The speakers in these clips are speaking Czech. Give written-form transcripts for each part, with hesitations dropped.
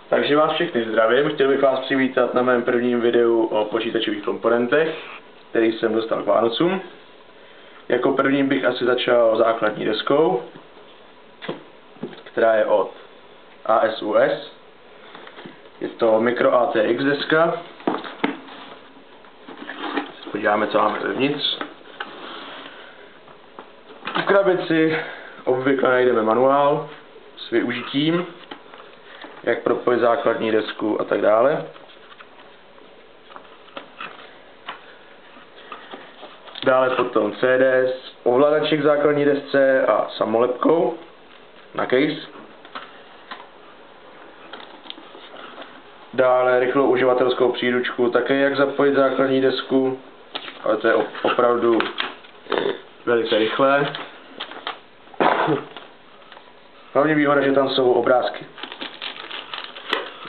Takže vás všechny zdravím, chtěl bych vás přivítat na mém prvním videu o počítačových komponentech, který jsem dostal k Vánocům. Jako první bych asi začal základní deskou, která je od ASUS. Je to Micro ATX deska. Podíváme, co máme vevnitř. V krabici obvykle najdeme manuál s využitím, jak propojit základní desku a tak dále. Dále potom CD s ovladačem k základní desce a samolepkou na case. Dále rychlou uživatelskou příručku, také jak zapojit základní desku, ale to je opravdu velice rychlé. Hlavní výhoda, že tam jsou obrázky.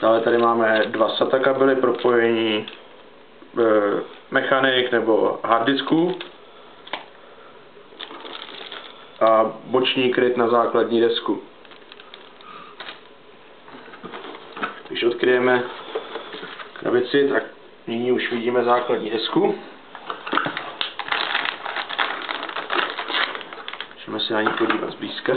Dále tady máme dva SATA kabely pro propojení mechanik nebo harddisku a boční kryt na základní desku. Když odkryjeme krabici, tak nyní už vidíme základní desku. Můžeme se na ní podívat zblízka.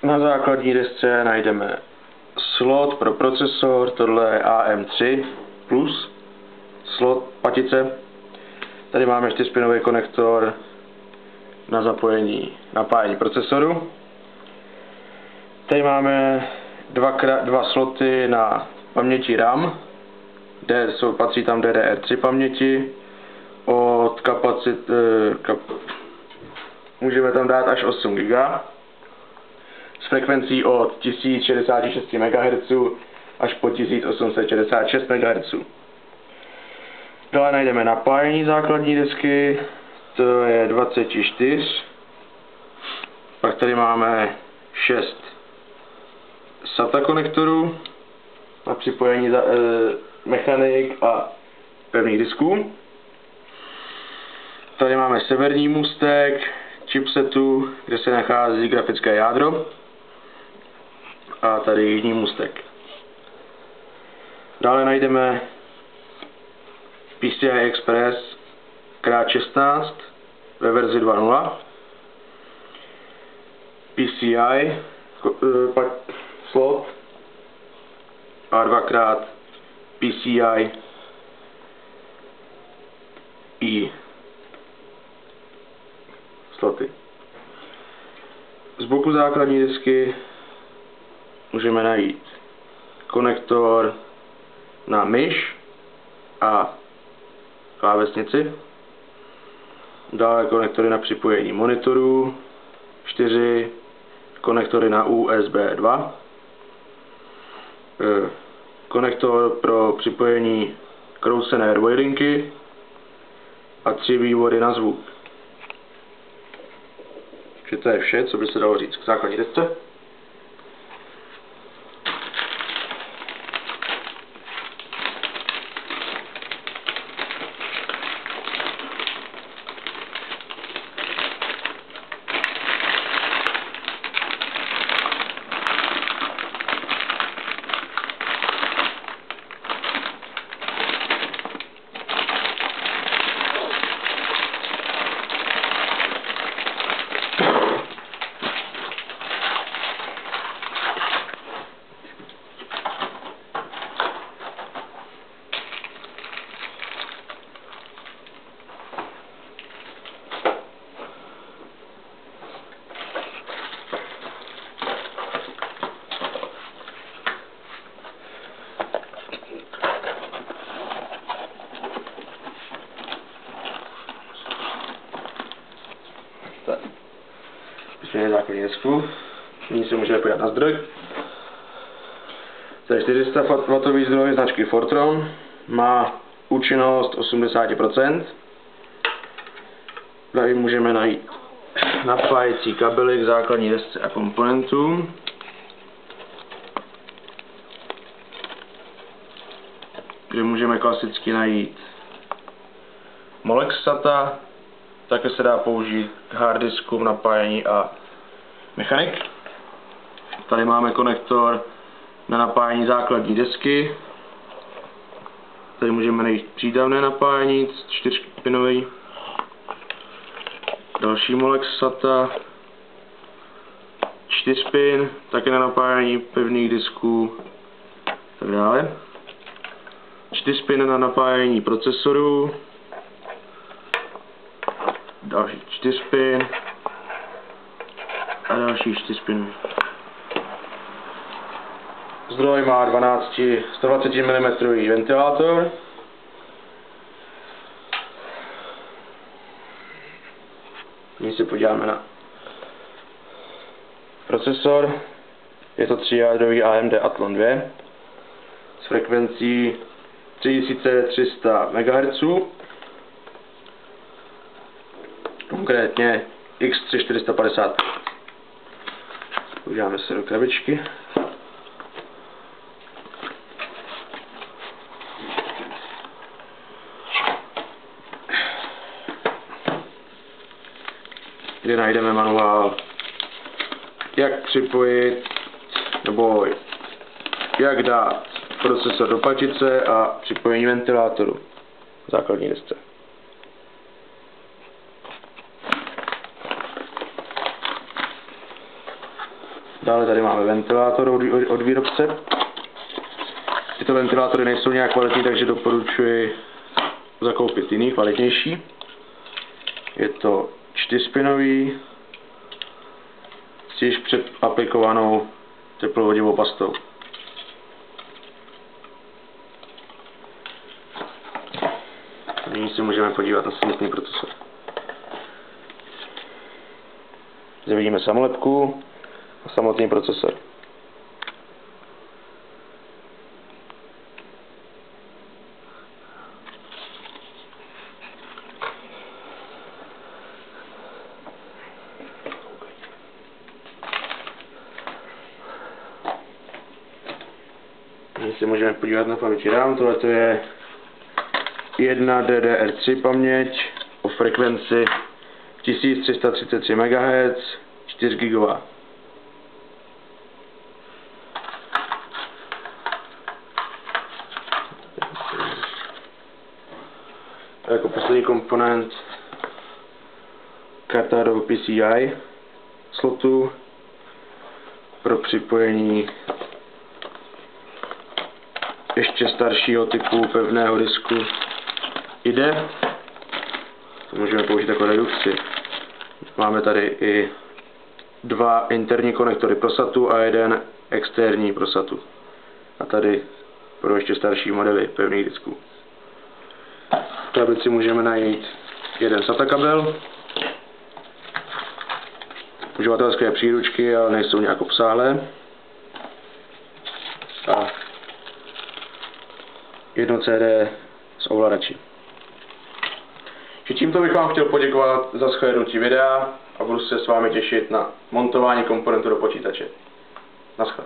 Na základní desce najdeme slot pro procesor, tohle je AM3+, slot patice. Tady máme 4-pinový konektor na napájení procesoru. Tady máme dva sloty na paměti RAM, patří tam DDR3 paměti, od můžeme tam dát až 8 GB. S frekvencí od 1066 MHz až po 1866 MHz. Dále najdeme napájení základní desky, to je 24. Pak tady máme 6 SATA konektorů na připojení mechanik a pevných disků. Tady máme severní můstek chipsetu, kde se nachází grafické jádro. A tady jižní můstek. Dále najdeme PCI Express x16 ve verzi 2.0, PCI slot a dvakrát PCI I sloty. Z boku základní desky můžeme najít konektor na myš a klávesnici. Dále konektory na připojení monitorů, 4 konektory na USB 2, konektor pro připojení kroucené airway linky a 3 vývody na zvuk. Takže to je vše, co by se dalo říct k základní desce. samozřejmě základní desku. Nyní se můžeme podívat na zdroj. To je 400 W zdroj značky Fortron. Má účinnost 80%. Tady můžeme najít napájecí kabely k základní desce a komponentům. Kde můžeme klasicky najít Molex SATA, také se dá použít k harddiskům, napájení a mechanik. Tady máme konektor na napájení základní desky. Tady můžeme najít přídavné napájení, 4-pinový. Další Molex SATA, 4-pin, také na napájení pevných disků a tak dále. 4-pin na napájení procesorů, další 4-pin a další 4-pin. Zdroj má 120 mm ventilátor. Nyní se podíváme na procesor. Je to 3jádrový AMD Athlon 2 s frekvencí 3300 MHz, konkrétně X3450. Podíváme se do krabičky. Kde najdeme manuál, jak připojit nebo jak dát procesor do patice a připojení ventilátoru v základní desce. Dále tady máme ventilátor od výrobce. Tyto ventilátory nejsou nějak kvalitní, takže doporučuji zakoupit jiný, kvalitnější. Je to 4-pinový s již předaplikovanou teplovodivou pastou. Nyní si můžeme podívat na samotný procesor. Zde vidíme samolepku a samotný procesor. Nyní se můžeme podívat na paměti RAM. Tohle je 1 DDR3 paměť o frekvenci 1333 MHz, 4 GB. A jako poslední komponent karta do PCI slotu pro připojení ještě staršího typu pevného disku jde. To můžeme použít jako redukci. Máme tady i 2 interní konektory pro SATu a 1 externí pro SATu. A tady pro ještě starší modely pevných disků. V tablici můžeme najít jeden SATA kabel, uživatelské příručky, ale nejsou nějak obsáhlé. A jedno CD s ovladači. Tímto bych vám chtěl poděkovat za shlédnutí videa a budu se s vámi těšit na montování komponentů do počítače. Naschle.